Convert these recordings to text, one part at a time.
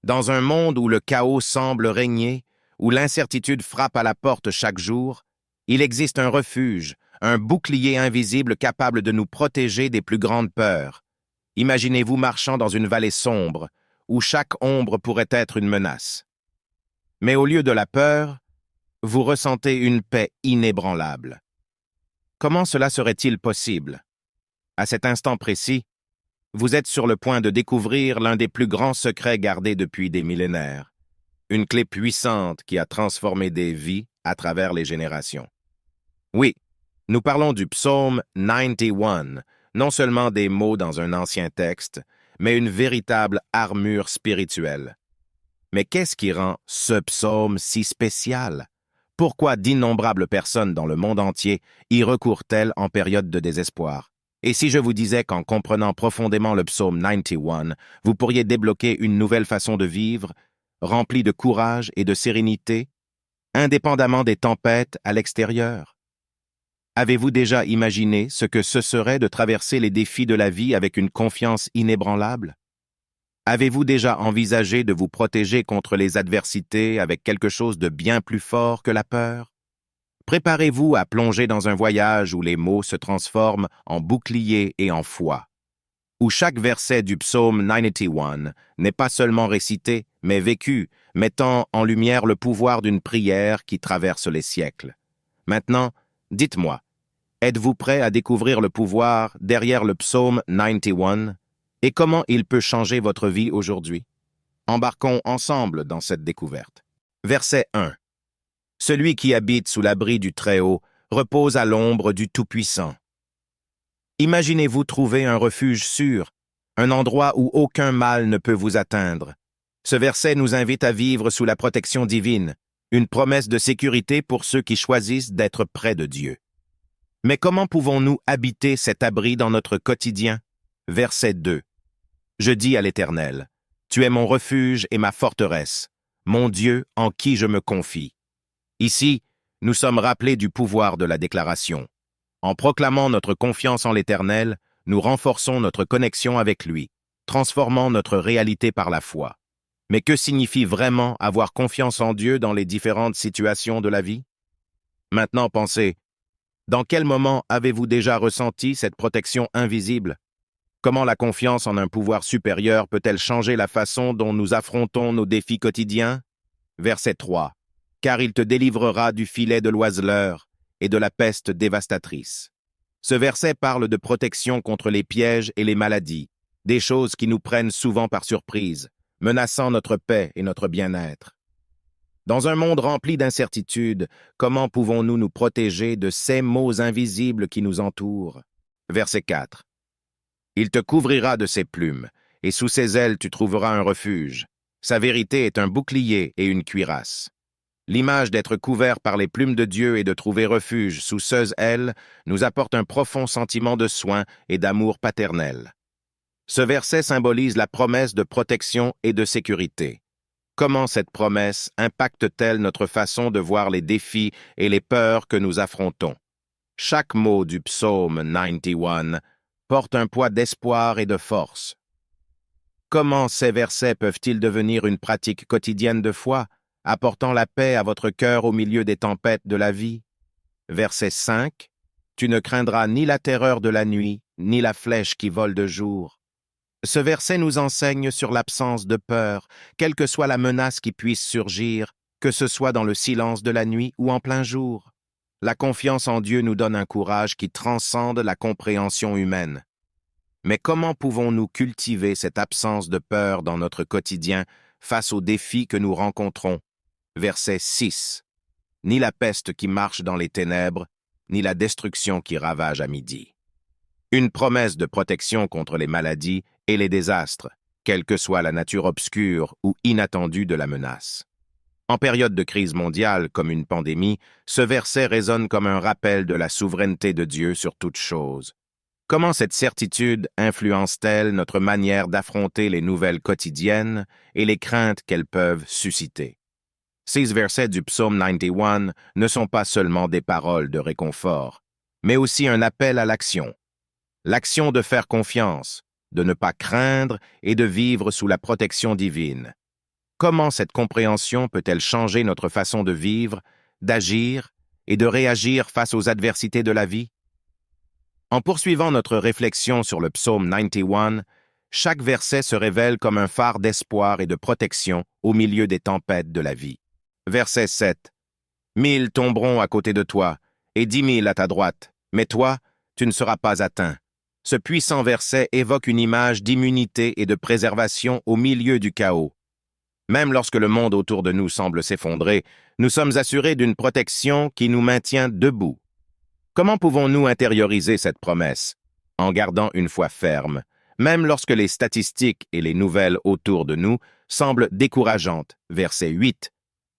Dans un monde où le chaos semble régner, où l'incertitude frappe à la porte chaque jour, il existe un refuge, un bouclier invisible capable de nous protéger des plus grandes peurs. Imaginez-vous marchant dans une vallée sombre, où chaque ombre pourrait être une menace. Mais au lieu de la peur, vous ressentez une paix inébranlable. Comment cela serait-il possible? À cet instant précis, vous êtes sur le point de découvrir l'un des plus grands secrets gardés depuis des millénaires. Une clé puissante qui a transformé des vies à travers les générations. Oui, nous parlons du psaume 91, non seulement des mots dans un ancien texte, mais une véritable armure spirituelle. Mais qu'est-ce qui rend ce psaume si spécial? Pourquoi d'innombrables personnes dans le monde entier y recourent-elles en période de désespoir? Et si je vous disais qu'en comprenant profondément le psaume 91, vous pourriez débloquer une nouvelle façon de vivre, remplie de courage et de sérénité, indépendamment des tempêtes à l'extérieur? Avez-vous déjà imaginé ce que ce serait de traverser les défis de la vie avec une confiance inébranlable? Avez-vous déjà envisagé de vous protéger contre les adversités avec quelque chose de bien plus fort que la peur? Préparez-vous à plonger dans un voyage où les mots se transforment en boucliers et en foi, où chaque verset du psaume 91 n'est pas seulement récité, mais vécu, mettant en lumière le pouvoir d'une prière qui traverse les siècles. Maintenant, dites-moi, êtes-vous prêt à découvrir le pouvoir derrière le psaume 91 et comment il peut changer votre vie aujourd'hui? Embarquons ensemble dans cette découverte. Verset 1. Celui qui habite sous l'abri du Très-Haut repose à l'ombre du Tout-Puissant. Imaginez-vous trouver un refuge sûr, un endroit où aucun mal ne peut vous atteindre. Ce verset nous invite à vivre sous la protection divine, une promesse de sécurité pour ceux qui choisissent d'être près de Dieu. Mais comment pouvons-nous habiter cet abri dans notre quotidien? Verset 2. Je dis à l'Éternel, « Tu es mon refuge et ma forteresse, mon Dieu en qui je me confie. » Ici, nous sommes rappelés du pouvoir de la déclaration. En proclamant notre confiance en l'Éternel, nous renforçons notre connexion avec lui, transformant notre réalité par la foi. Mais que signifie vraiment avoir confiance en Dieu dans les différentes situations de la vie? Maintenant pensez, dans quel moment avez-vous déjà ressenti cette protection invisible? Comment la confiance en un pouvoir supérieur peut-elle changer la façon dont nous affrontons nos défis quotidiens? Verset 3. Car il te délivrera du filet de l'oiseleur et de la peste dévastatrice. Ce verset parle de protection contre les pièges et les maladies, des choses qui nous prennent souvent par surprise, menaçant notre paix et notre bien-être. Dans un monde rempli d'incertitudes, comment pouvons-nous nous protéger de ces maux invisibles qui nous entourent? Verset 4. Il te couvrira de ses plumes, et sous ses ailes tu trouveras un refuge. Sa vérité est un bouclier et une cuirasse. L'image d'être couvert par les plumes de Dieu et de trouver refuge sous ses ailes nous apporte un profond sentiment de soin et d'amour paternel. Ce verset symbolise la promesse de protection et de sécurité. Comment cette promesse impacte-t-elle notre façon de voir les défis et les peurs que nous affrontons? Chaque mot du psaume 91 porte un poids d'espoir et de force. Comment ces versets peuvent-ils devenir une pratique quotidienne de foi, apportant la paix à votre cœur au milieu des tempêtes de la vie? Verset 5. Tu ne craindras ni la terreur de la nuit, ni la flèche qui vole de jour. Ce verset nous enseigne sur l'absence de peur, quelle que soit la menace qui puisse surgir, que ce soit dans le silence de la nuit ou en plein jour. La confiance en Dieu nous donne un courage qui transcende la compréhension humaine. Mais comment pouvons-nous cultiver cette absence de peur dans notre quotidien face aux défis que nous rencontrons? Verset 6. Ni la peste qui marche dans les ténèbres, ni la destruction qui ravage à midi. Une promesse de protection contre les maladies et les désastres, quelle que soit la nature obscure ou inattendue de la menace. En période de crise mondiale comme une pandémie, ce verset résonne comme un rappel de la souveraineté de Dieu sur toute chose. Comment cette certitude influence-t-elle notre manière d'affronter les nouvelles quotidiennes et les craintes qu'elles peuvent susciter? Ces versets du psaume 91 ne sont pas seulement des paroles de réconfort, mais aussi un appel à l'action. L'action de faire confiance, de ne pas craindre et de vivre sous la protection divine. Comment cette compréhension peut-elle changer notre façon de vivre, d'agir et de réagir face aux adversités de la vie? En poursuivant notre réflexion sur le psaume 91, chaque verset se révèle comme un phare d'espoir et de protection au milieu des tempêtes de la vie. Verset 7. 1000 tomberont à côté de toi, et 10 000 à ta droite, mais toi, tu ne seras pas atteint. Ce puissant verset évoque une image d'immunité et de préservation au milieu du chaos. Même lorsque le monde autour de nous semble s'effondrer, nous sommes assurés d'une protection qui nous maintient debout. Comment pouvons-nous intérioriser cette promesse? En gardant une foi ferme, même lorsque les statistiques et les nouvelles autour de nous semblent décourageantes. Verset 8.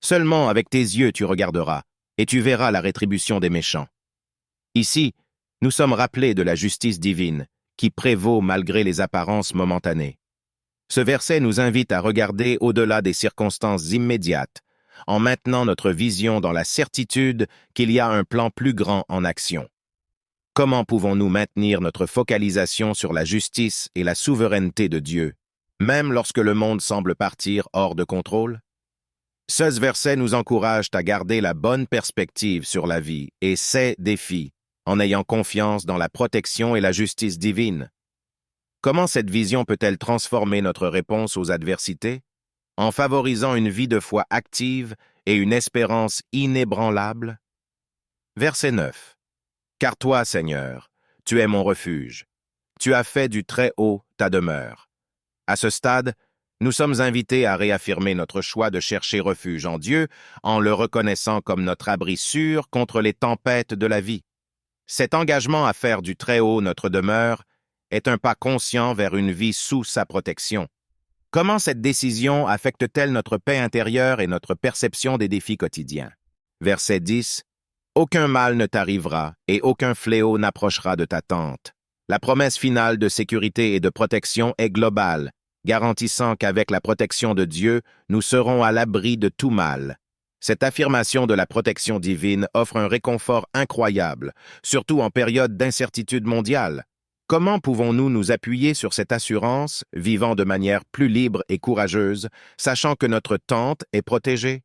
Seulement avec tes yeux tu regarderas, et tu verras la rétribution des méchants. Ici, nous sommes rappelés de la justice divine, qui prévaut malgré les apparences momentanées. Ce verset nous invite à regarder au-delà des circonstances immédiates, en maintenant notre vision dans la certitude qu'il y a un plan plus grand en action. Comment pouvons-nous maintenir notre focalisation sur la justice et la souveraineté de Dieu, même lorsque le monde semble partir hors de contrôle? Ce verset nous encourage à garder la bonne perspective sur la vie et ses défis, en ayant confiance dans la protection et la justice divine. Comment cette vision peut-elle transformer notre réponse aux adversités? En favorisant une vie de foi active et une espérance inébranlable? Verset 9. Car toi, Seigneur, tu es mon refuge. Tu as fait du Très-Haut ta demeure. À ce stade, nous sommes invités à réaffirmer notre choix de chercher refuge en Dieu en le reconnaissant comme notre abri sûr contre les tempêtes de la vie. Cet engagement à faire du Très-Haut notre demeure est un pas conscient vers une vie sous sa protection. Comment cette décision affecte-t-elle notre paix intérieure et notre perception des défis quotidiens? Verset 10. Aucun mal ne t'arrivera et aucun fléau n'approchera de ta tente. La promesse finale de sécurité et de protection est globale, garantissant qu'avec la protection de Dieu, nous serons à l'abri de tout mal. Cette affirmation de la protection divine offre un réconfort incroyable, surtout en période d'incertitude mondiale. Comment pouvons-nous nous appuyer sur cette assurance, vivant de manière plus libre et courageuse, sachant que notre tente est protégée?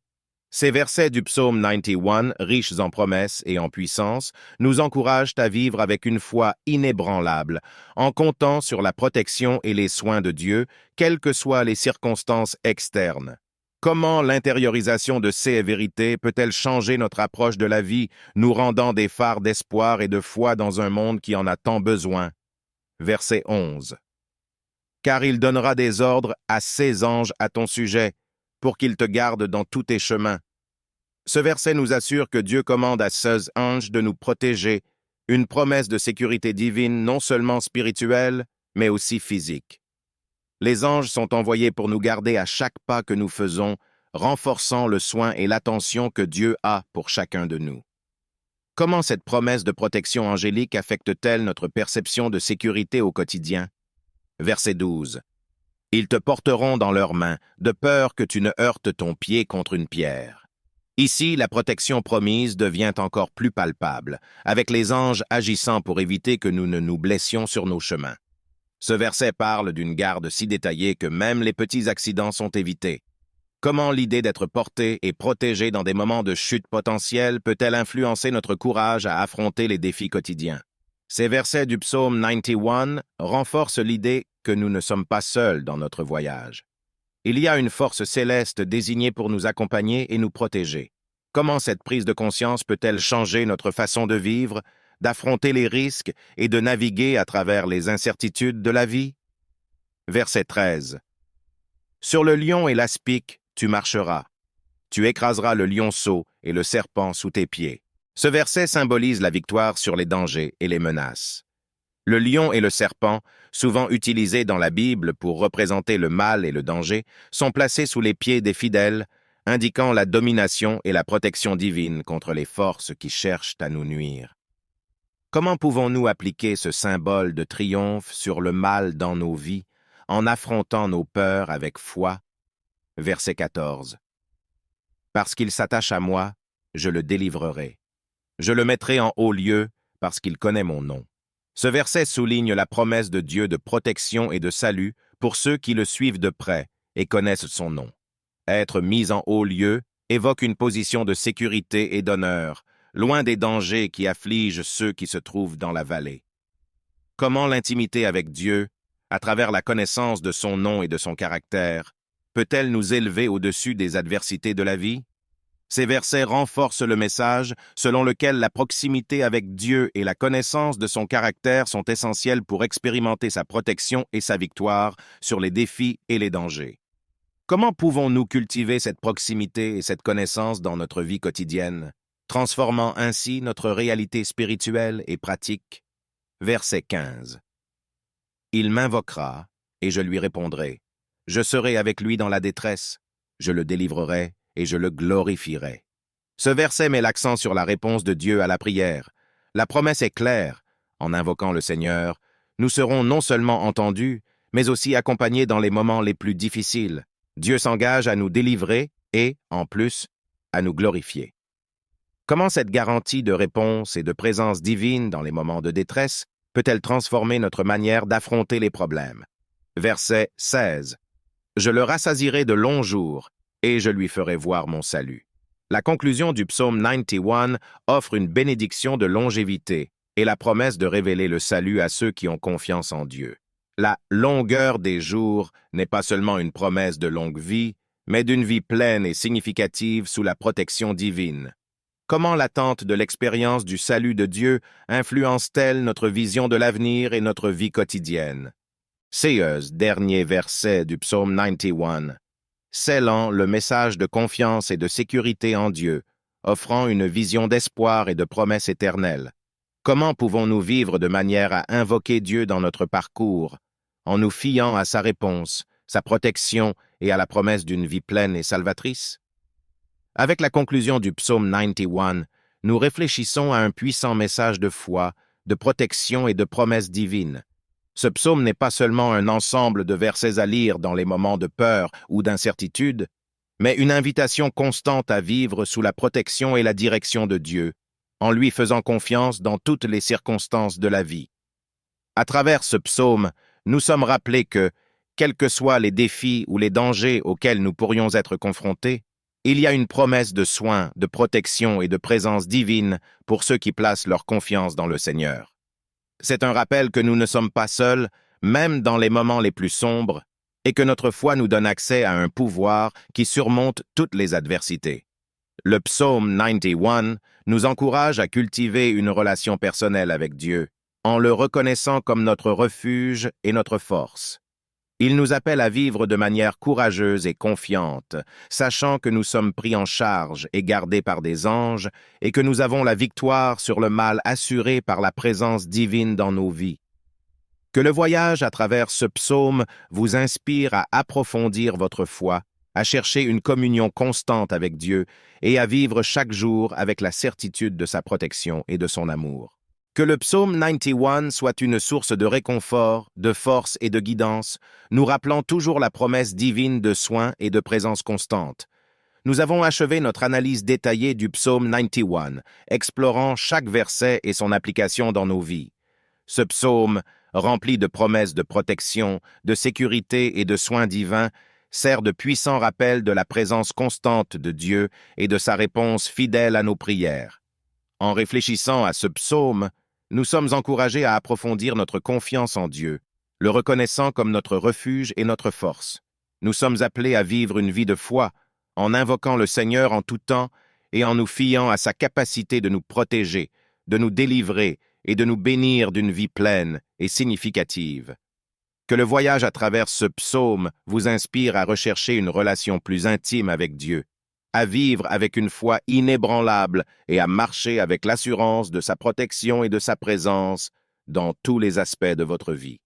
Ces versets du psaume 91, riches en promesses et en puissance, nous encouragent à vivre avec une foi inébranlable, en comptant sur la protection et les soins de Dieu, quelles que soient les circonstances externes. Comment l'intériorisation de ces vérités peut-elle changer notre approche de la vie, nous rendant des phares d'espoir et de foi dans un monde qui en a tant besoin? Verset 11. Car il donnera des ordres à ses anges à ton sujet, pour qu'ils te gardent dans tous tes chemins. Ce verset nous assure que Dieu commande à ses anges de nous protéger, une promesse de sécurité divine non seulement spirituelle, mais aussi physique. Les anges sont envoyés pour nous garder à chaque pas que nous faisons, renforçant le soin et l'attention que Dieu a pour chacun de nous. Comment cette promesse de protection angélique affecte-t-elle notre perception de sécurité au quotidien? Verset 12. Ils te porteront dans leurs mains, de peur que tu ne heurtes ton pied contre une pierre. Ici, la protection promise devient encore plus palpable, avec les anges agissant pour éviter que nous ne nous blessions sur nos chemins. Ce verset parle d'une garde si détaillée que même les petits accidents sont évités. Comment l'idée d'être porté et protégé dans des moments de chute potentielle peut-elle influencer notre courage à affronter les défis quotidiens? Ces versets du psaume 91 renforcent l'idée que nous ne sommes pas seuls dans notre voyage. Il y a une force céleste désignée pour nous accompagner et nous protéger. Comment cette prise de conscience peut-elle changer notre façon de vivre, d'affronter les risques et de naviguer à travers les incertitudes de la vie? Verset 13. Sur le lion et l'aspic, tu marcheras. Tu écraseras le lionceau et le serpent sous tes pieds. Ce verset symbolise la victoire sur les dangers et les menaces. Le lion et le serpent, souvent utilisés dans la Bible pour représenter le mal et le danger, sont placés sous les pieds des fidèles, indiquant la domination et la protection divine contre les forces qui cherchent à nous nuire. Comment pouvons-nous appliquer ce symbole de triomphe sur le mal dans nos vies, en affrontant nos peurs avec foi? Verset 14. Parce qu'il s'attache à moi, je le délivrerai. Je le mettrai en haut lieu parce qu'il connaît mon nom. Ce verset souligne la promesse de Dieu de protection et de salut pour ceux qui le suivent de près et connaissent son nom. Être mis en haut lieu évoque une position de sécurité et d'honneur, loin des dangers qui affligent ceux qui se trouvent dans la vallée. Comment l'intimité avec Dieu, à travers la connaissance de son nom et de son caractère, peut-elle nous élever au-dessus des adversités de la vie? Ces versets renforcent le message selon lequel la proximité avec Dieu et la connaissance de son caractère sont essentielles pour expérimenter sa protection et sa victoire sur les défis et les dangers. Comment pouvons-nous cultiver cette proximité et cette connaissance dans notre vie quotidienne, transformant ainsi notre réalité spirituelle et pratique? Verset 15. Il m'invoquera, et je lui répondrai. Je serai avec lui dans la détresse, je le délivrerai et je le glorifierai. Ce verset met l'accent sur la réponse de Dieu à la prière. La promesse est claire. En invoquant le Seigneur, nous serons non seulement entendus, mais aussi accompagnés dans les moments les plus difficiles. Dieu s'engage à nous délivrer et, en plus, à nous glorifier. Comment cette garantie de réponse et de présence divine dans les moments de détresse peut-elle transformer notre manière d'affronter les problèmes? Verset 16. Je le rassasierai de longs jours, et je lui ferai voir mon salut. La conclusion du psaume 91 offre une bénédiction de longévité et la promesse de révéler le salut à ceux qui ont confiance en Dieu. La longueur des jours n'est pas seulement une promesse de longue vie, mais d'une vie pleine et significative sous la protection divine. Comment l'attente de l'expérience du salut de Dieu influence-t-elle notre vision de l'avenir et notre vie quotidienne? Seize, dernier verset du psaume 91, scellant le message de confiance et de sécurité en Dieu, offrant une vision d'espoir et de promesse éternelle. Comment pouvons-nous vivre de manière à invoquer Dieu dans notre parcours, en nous fiant à sa réponse, sa protection et à la promesse d'une vie pleine et salvatrice? Avec la conclusion du psaume 91, nous réfléchissons à un puissant message de foi, de protection et de promesse divine. Ce psaume n'est pas seulement un ensemble de versets à lire dans les moments de peur ou d'incertitude, mais une invitation constante à vivre sous la protection et la direction de Dieu, en lui faisant confiance dans toutes les circonstances de la vie. À travers ce psaume, nous sommes rappelés que, quels que soient les défis ou les dangers auxquels nous pourrions être confrontés, il y a une promesse de soin, de protection et de présence divine pour ceux qui placent leur confiance dans le Seigneur. C'est un rappel que nous ne sommes pas seuls, même dans les moments les plus sombres, et que notre foi nous donne accès à un pouvoir qui surmonte toutes les adversités. Le psaume 91 nous encourage à cultiver une relation personnelle avec Dieu, en le reconnaissant comme notre refuge et notre force. Il nous appelle à vivre de manière courageuse et confiante, sachant que nous sommes pris en charge et gardés par des anges et que nous avons la victoire sur le mal assurée par la présence divine dans nos vies. Que le voyage à travers ce psaume vous inspire à approfondir votre foi, à chercher une communion constante avec Dieu et à vivre chaque jour avec la certitude de sa protection et de son amour. Que le psaume 91 soit une source de réconfort, de force et de guidance, nous rappelant toujours la promesse divine de soin et de présence constante. Nous avons achevé notre analyse détaillée du psaume 91, explorant chaque verset et son application dans nos vies. Ce psaume, rempli de promesses de protection, de sécurité et de soins divins, sert de puissant rappel de la présence constante de Dieu et de sa réponse fidèle à nos prières. En réfléchissant à ce psaume, nous sommes encouragés à approfondir notre confiance en Dieu, le reconnaissant comme notre refuge et notre force. Nous sommes appelés à vivre une vie de foi, en invoquant le Seigneur en tout temps et en nous fiant à sa capacité de nous protéger, de nous délivrer et de nous bénir d'une vie pleine et significative. Que le voyage à travers ce psaume vous inspire à rechercher une relation plus intime avec Dieu, à vivre avec une foi inébranlable et à marcher avec l'assurance de sa protection et de sa présence dans tous les aspects de votre vie.